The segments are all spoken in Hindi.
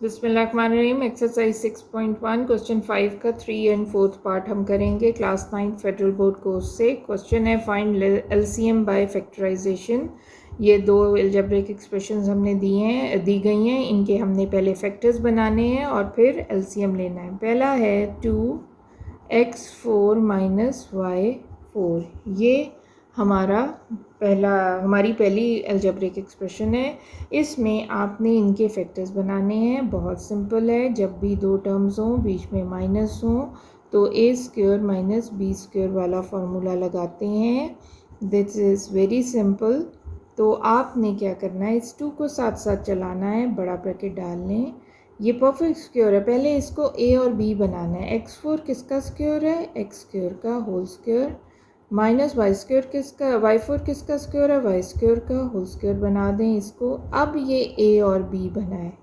बिस्मिल्लाहिर्रहमानिर्रहीम। एक्सरसाइज 6.1 क्वेश्चन 5 का 3 एंड 4th पार्ट हम करेंगे क्लास 9 फेडरल बोर्ड कोर्स से। क्वेश्चन है फाइंड एलसीएम बाय फैक्टराइजेशन। ये दो अलजेब्रिक एक्सप्रेशंस हमने दी गई हैं। इनके हमने पहले फैक्टर्स बनाने हैं और फिर एलसीएम लेना है। पहला है 2x4 माइनस y4। ये हमारी पहली अलजेब्रिक एक्सप्रेशन है। इसमें आपने इनके फैक्टर्स बनाने हैं। बहुत सिंपल है, जब भी दो टर्म्स हों बीच में माइनस हों तो ए स्क्वायर माइनस बी स्क्वायर वाला फार्मूला लगाते हैं। This is very simple. तो आपने क्या करना है, इस 2 को साथ साथ चलाना है, बड़ा ब्रैकेट डाल लें। ये परफेक्ट स्क्वायर है, पहले इसको ए और बी बनाना है। x4 किसका स्क्वायर है, एक्स स्क्वायर का whole square, minus y square किसका, y4 किसका स्क्वायर है, वाई स्क्वायर का होल स्क्वायर बना दें इसको। अब ये a और b बना है,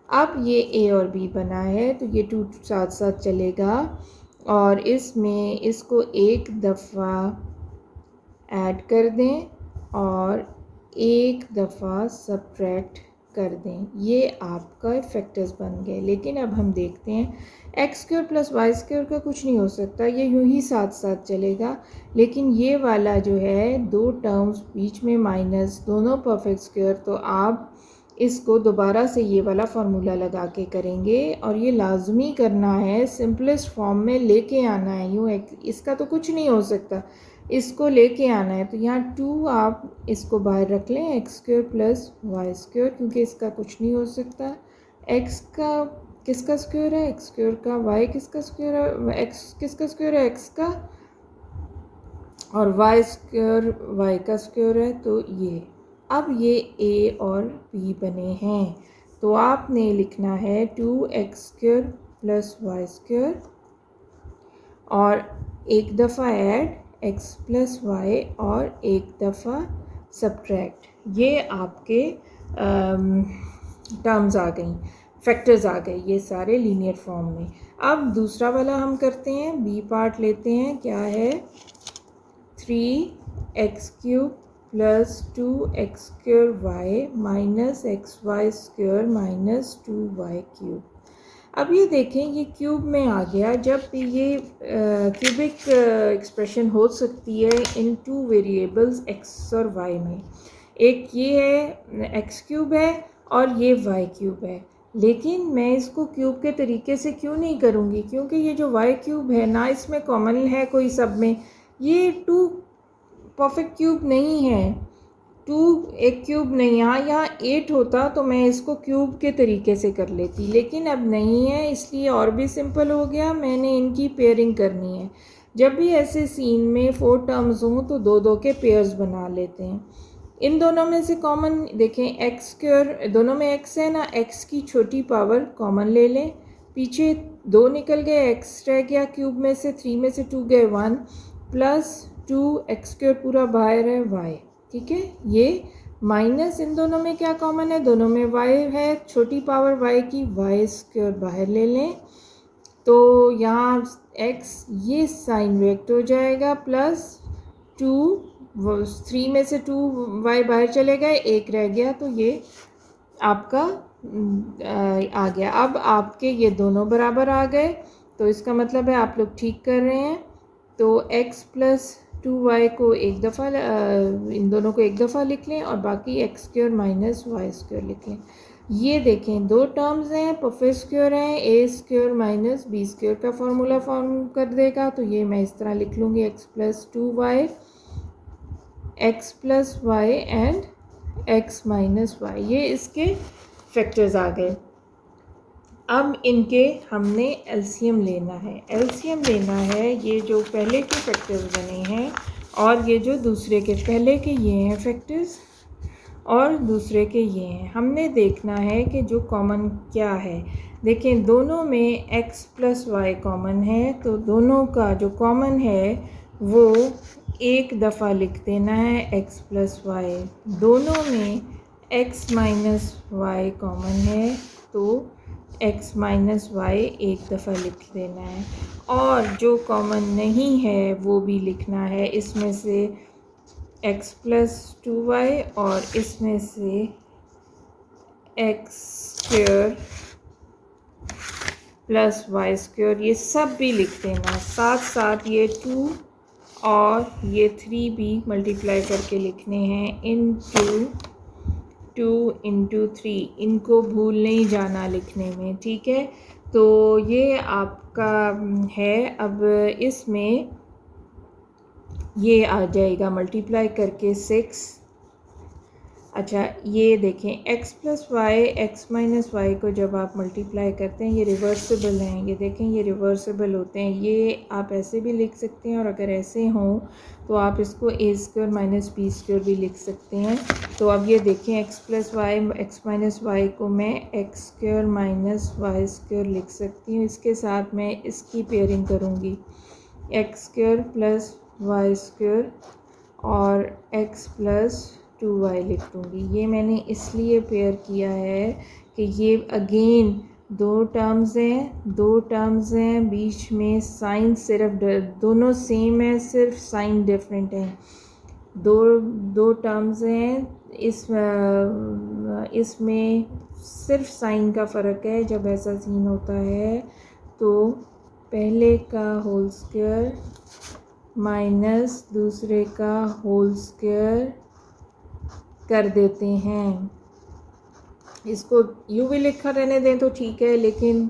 अब ये a और b बना है तो ये 2 साथ साथ चलेगा और इसमें इसको एक दफ़ा ऐड कर दें और एक दफ़ा सब्ट्रैक्ट कर दें। ये आपका फैक्टर्स बन गए। लेकिन अब हम देखते हैं x square plus y square का कुछ नहीं हो सकता, ये यूं ही साथ साथ चलेगा। लेकिन ये वाला जो है, दो टर्म्स बीच में माइनस, दोनों परफेक्ट स्क्वायर, तो आप इसको दोबारा से ये वाला फार्मूला लगा के करेंगे और ये लाजमी करना है, सिंपलेस्ट फॉर्म में लेके आना है। यूँ इसका तो कुछ नहीं हो सकता, इसको लेके आना है। तो यहाँ 2 आप इसको बाहर रख लें, x square plus y square, क्योंकि इसका कुछ नहीं हो सकता। एक्स का किसका स्क्वायर है, एक्स स्क्वायर का, वाई किसका स्क्वायर है, एक्स किसका स्क्वायर है, एक्स का, और वाई स्क्वायर वाई का स्क्वायर है। तो ये अब ये ए और बी बने हैं। तो आपने लिखना है 2x square plus y square और एक दफ़ा ऐड x प्लस वाई और एक दफ़ा सब्ट्रैक्ट। ये आपके टर्म्स आ गई, फैक्टर्स आ गए, ये सारे लीनियर फॉर्म में। अब दूसरा वाला हम करते हैं, बी पार्ट लेते हैं। क्या है, 3x cube plus 2x square y minus x y square minus 2y cube. अब ये देखें, ये क्यूब में आ गया। जब भी ये क्यूबिक एक्सप्रेशन हो सकती है इन 2 वेरिएबल्स x और y में। एक ये है x क्यूब है और ये y क्यूब है। लेकिन मैं इसको क्यूब के तरीके से क्यों नहीं करूँगी, क्योंकि ये जो y क्यूब है ना, इसमें कॉमन है कोई सब में, ये 2 परफेक्ट क्यूब नहीं है। 2 एक क्यूब नहीं, यहाँ 8 होता तो मैं इसको क्यूब के तरीके से कर लेती, लेकिन अब नहीं है, इसलिए और भी सिंपल हो गया। मैंने इनकी पेयरिंग करनी है। जब भी ऐसे सीन में 4 टर्म्स हों तो 2-2 के पेयर्स बना लेते हैं। इन दोनों में से कॉमन देखें, एक्स स्क्वायर, दोनों में एक्स है ना, एक्स की छोटी पावर कॉमन ले लें, पीछे 2 निकल गए, एक्स रह गया क्यूब में से, 3 में से 2 गए 1, प्लस 2x स्क्वायर पूरा बाहर है y। ठीक है, ये माइनस इन दोनों में क्या कॉमन है, दोनों में y है, छोटी पावर y की, y स्क्वायर बाहर ले लें तो यहाँ x ये साइन वेक्ट हो जाएगा, प्लस 3 में से 2y बाहर चले गए, 1 रह गया, तो ये आपका आ गया। अब आपके ये दोनों बराबर आ गए, तो इसका मतलब है आप लोग ठीक कर रहे हैं। तो x प्लस 2y को एक दफ़ा, इन दोनों को एक दफ़ा लिख लें और बाकी x square minus y square लिख लें। ये देखें, 2 टर्म्स हैं, परफेक्ट स्क्वायर हैं, a square minus b square का फार्मूला फॉर्म कर देगा। तो ये मैं इस तरह लिख लूँगी, x plus 2y, x plus y and x minus y. ये इसके फैक्टर्स आ गए। अब इनके हमने एलसीएम लेना है। एलसीएम लेना है, ये जो पहले के फैक्टर्स बने हैं और ये जो दूसरे के, पहले के ये हैं फैक्टर्स और दूसरे के ये हैं। हमने देखना है कि जो कॉमन क्या है। देखें, दोनों में x प्लस वाई कॉमन है, तो दोनों का जो कॉमन है वो एक दफ़ा लिख देना है, x प्लस वाई। दोनों में x माइनस वाई कॉमन है, तो x माइनस वाई एक दफ़ा लिख देना है। और जो कॉमन नहीं है वो भी लिखना है, इसमें से x प्लस 2y और इसमें से x square plus y square, ये सब भी लिख देना, साथ साथ ये 2 और ये 3 भी मल्टीप्लाई करके लिखने हैं, इनटू 2 इंटू 3, इनको भूल नहीं जाना लिखने में, ठीक है। तो ये आपका है। अब इसमें ये आ जाएगा मल्टीप्लाई करके 6। अच्छा ये देखें, x plus y x minus y को जब आप मल्टीप्लाई करते हैं, ये रिवर्सिबल हैं, ये देखें ये रिवर्सिबल होते हैं। ये आप ऐसे भी लिख सकते हैं और अगर ऐसे हों तो आप इसको a square minus b square भी लिख सकते हैं। तो अब ये देखें, x plus y x minus y को मैं x square minus y square लिख सकती हूँ। इसके साथ मैं इसकी पेयरिंग करूँगी, x square plus y square और x प्लस 2y लिख दूँगी। ये मैंने इसलिए पेयर किया है कि ये अगेन दो टर्म्स हैं, बीच में साइन सिर्फ दोनों सेम है, सिर्फ साइन डिफरेंट है। दो टर्म्स हैं, इसमें सिर्फ साइन का फ़र्क है। जब ऐसा सीन होता है तो पहले का होल स्क्वायर माइनस दूसरे का होल स्क्वायर कर देते हैं। इसको यूँ भी लिखा रहने दें तो ठीक है, लेकिन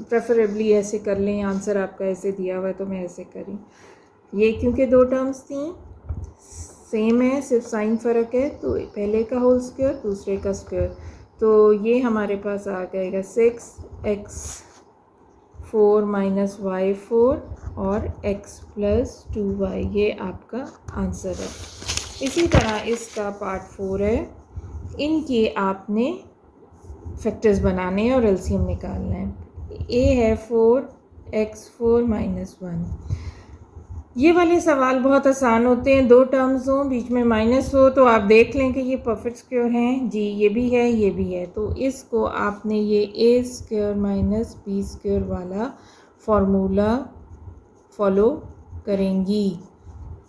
प्रेफरेबली ऐसे कर लें। आंसर आपका ऐसे दिया हुआ है तो मैं ऐसे करी। ये क्योंकि दो टर्म्स थी सेम है, सिर्फ साइन फ़र्क है, तो पहले का होल स्क्वायर दूसरे का स्क्वायर, तो ये हमारे पास आ जाएगा 6x4 माइनस y4 और x प्लस 2y। ये आपका आंसर है। इसी तरह इसका पार्ट 4 है, इनके आपने फैक्टर्स बनाने हैं और एलसीएम निकालना है। ए है 4x4 माइनस 1। ये वाले सवाल बहुत आसान होते हैं, दो टर्म्स हों बीच में माइनस हो तो आप देख लें कि ये परफेक्ट स्क्वायर हैं जी, ये भी है ये भी है। तो इसको आपने ये ए स्क्वायर माइनस बी स्क्वायर वाला फार्मूला फॉलो करेंगी।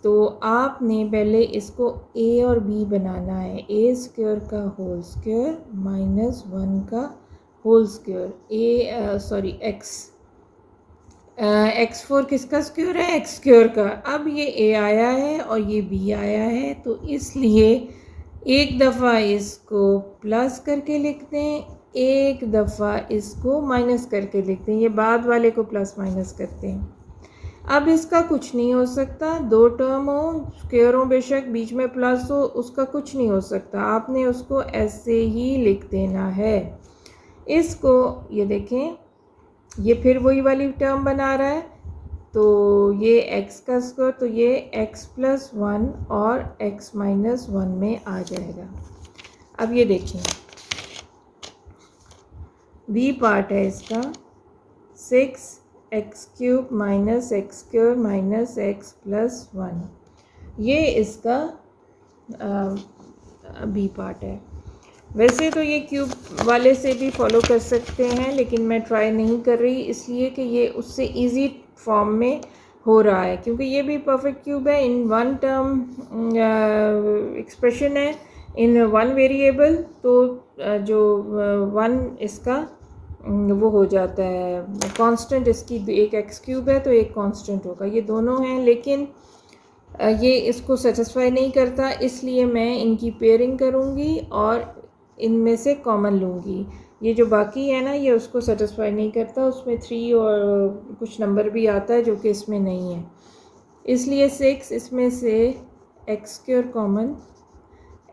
तो आपने पहले इसको a और b बनाना है, ए स्क्वायर का होल स्क्वायर माइनस 1 का होल स्क्वायर, x4 किसका स्क्वायर है, x स्क्वायर का। अब ये a आया है और ये b आया है, तो इसलिए एक दफ़ा इसको प्लस करके लिख दें, एक दफ़ा इसको माइनस करके लिख दें। ये बाद वाले को प्लस माइनस करते हैं। अब इसका कुछ नहीं हो सकता, दो टर्म हो स्क्वायर हो बेशक बीच में प्लस हो, उसका कुछ नहीं हो सकता। आपने उसको ऐसे ही लिख देना है। इसको ये देखें, ये फिर वही वाली टर्म बना रहा है, तो ये x का स्क्वायर, तो ये x प्लस 1 और x माइनस 1 में आ जाएगा। अब ये देखें, b पार्ट है इसका 6x cube minus x square minus x plus 1, ये इसका बी पार्ट है। वैसे तो ये क्यूब वाले से भी फॉलो कर सकते हैं, लेकिन मैं ट्राई नहीं कर रही इसलिए कि ये उससे इजी फॉर्म में हो रहा है, क्योंकि ये भी परफेक्ट क्यूब है, इन वन टर्म एक्सप्रेशन है, इन वन वेरिएबल। तो जो वन इसका वो हो जाता है कांस्टेंट, इसकी एक एक्स क्यूब है तो एक कांस्टेंट होगा, ये दोनों हैं, लेकिन ये इसको सेटिस्फाई नहीं करता, इसलिए मैं इनकी पेयरिंग करूँगी और इनमें से कॉमन लूँगी। ये जो बाकी है ना, ये उसको सेटिस्फाई नहीं करता, उसमें 3 और कुछ नंबर भी आता है जो कि इसमें नहीं है, इसलिए 6 इसमें से x square common,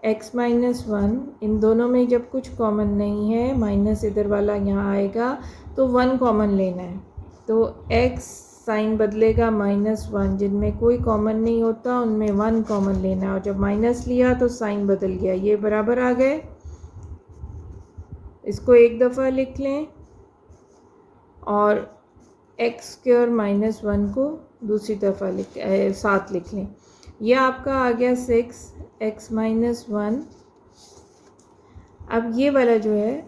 x minus 1, इन दोनों में जब कुछ कॉमन नहीं है, माइनस इधर वाला यहाँ आएगा तो 1 कॉमन लेना है, तो x साइन बदलेगा -1, जिनमें कोई कॉमन नहीं होता उनमें 1 कॉमन लेना है, और जब माइनस लिया तो साइन बदल गया, ये बराबर आ गए। इसको एक दफ़ा लिख लें और एक्स स्क्वायर माइनस 1 को दूसरी दफ़ा साथ लिख लें। यह आपका आ गया 6x माइनस 1। अब ये वाला जो है,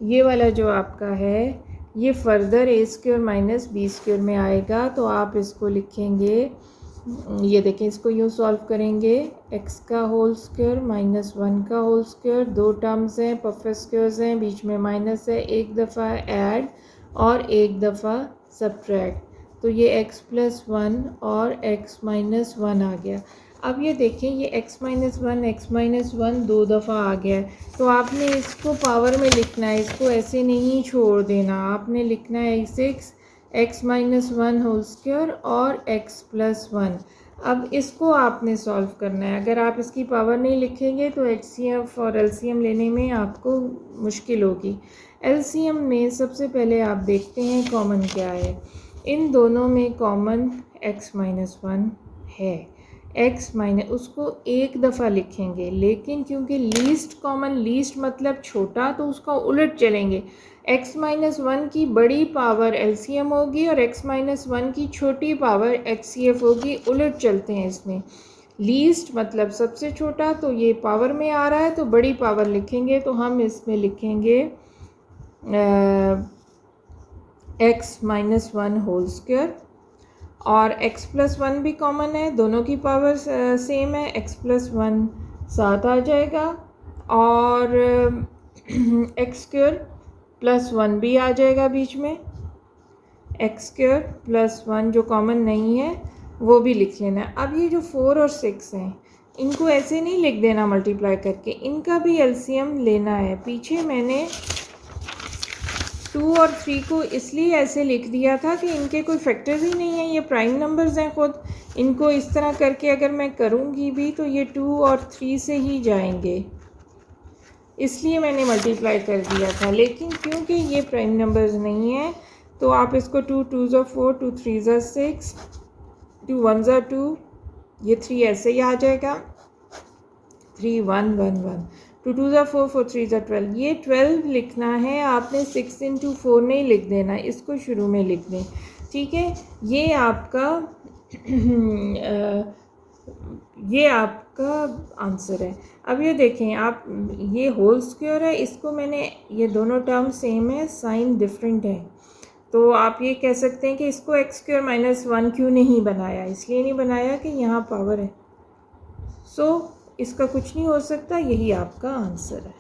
ये वाला जो आपका है, ये फर्दर ए स्क्वायर माइनस बी स्क्वायर में आएगा, तो आप इसको लिखेंगे ये देखें, इसको यूँ सॉल्व करेंगे, x का होल स्क्वायर माइनस 1 का होल स्क्वायर, दो टर्म्स हैं, परफेक्ट स्क्वायर्स हैं, बीच में माइनस है, एक दफ़ा ऐड और एक दफ़ा सब्ट्रैक्ट, तो ये x प्लस 1 और x माइनस 1 आ गया। अब ये देखें, ये x माइनस 1 दो दफ़ा आ गया है, तो आपने इसको पावर में लिखना है, इसको ऐसे नहीं छोड़ देना, आपने लिखना है 6 x माइनस 1 होल स्क्वायर और x प्लस 1। अब इसको आपने सॉल्व करना है, अगर आप इसकी पावर नहीं लिखेंगे तो HCF और LCM लेने में आपको मुश्किल होगी। LCM में सबसे पहले आप देखते हैं कॉमन क्या है, इन दोनों में कॉमन x माइनस 1 है, x माइनस उसको एक दफ़ा लिखेंगे, लेकिन क्योंकि लीस्ट कॉमन, लीस्ट मतलब छोटा, तो उसका उलट चलेंगे, x माइनस 1 की बड़ी पावर LCM होगी और x माइनस 1 की छोटी पावर HCF होगी, उलट चलते हैं इसमें। लीस्ट मतलब सबसे छोटा, तो ये पावर में आ रहा है तो बड़ी पावर लिखेंगे, तो हम इसमें लिखेंगे x माइनस 1 होल स्क्वायर, और x प्लस 1 भी कॉमन है, दोनों की पावर सेम है, x प्लस 1 7 आ जाएगा, और x स्क्वायर प्लस 1 भी आ जाएगा बीच में, x स्क्वायर प्लस 1 जो कॉमन नहीं है वो भी लिख लेना है। अब ये जो 4 और 6 हैं, इनको ऐसे नहीं लिख देना मल्टीप्लाई करके, इनका भी LCM लेना है। पीछे मैंने 2 और 3 को इसलिए ऐसे लिख दिया था कि इनके कोई फैक्टर्स ही नहीं है, ये प्राइम नंबर्स हैं खुद, इनको इस तरह करके अगर मैं करूँगी भी तो ये 2 और 3 से ही जाएंगे, इसलिए मैंने मल्टीप्लाई कर दिया था। लेकिन क्योंकि ये प्राइम नंबर्स नहीं है तो आप इसको 2 2 ज़ा 4, 2 3 ज़ा 6, 2 1 ज़ा 2, ये 3 ऐसे ही आ जाएगा, 3 1 1 1, 2 2 ज़ा 4, 4 3 ज़ा 12, ये 12 लिखना है आपने, 6 इंटू 4 नहीं लिख देना, इसको शुरू में लिख दें, ठीक है। ये आपका ये आपका आंसर है। अब ये देखें आप, ये होल स्क्वायर है, इसको मैंने, ये दोनों टर्म सेम है, साइन डिफरेंट है, तो आप ये कह सकते हैं कि इसको x स्क्वायर माइनस 1 क्यों नहीं बनाया, इसलिए नहीं बनाया कि यहाँ पावर है, सो इसका कुछ नहीं हो सकता, यही आपका आंसर है।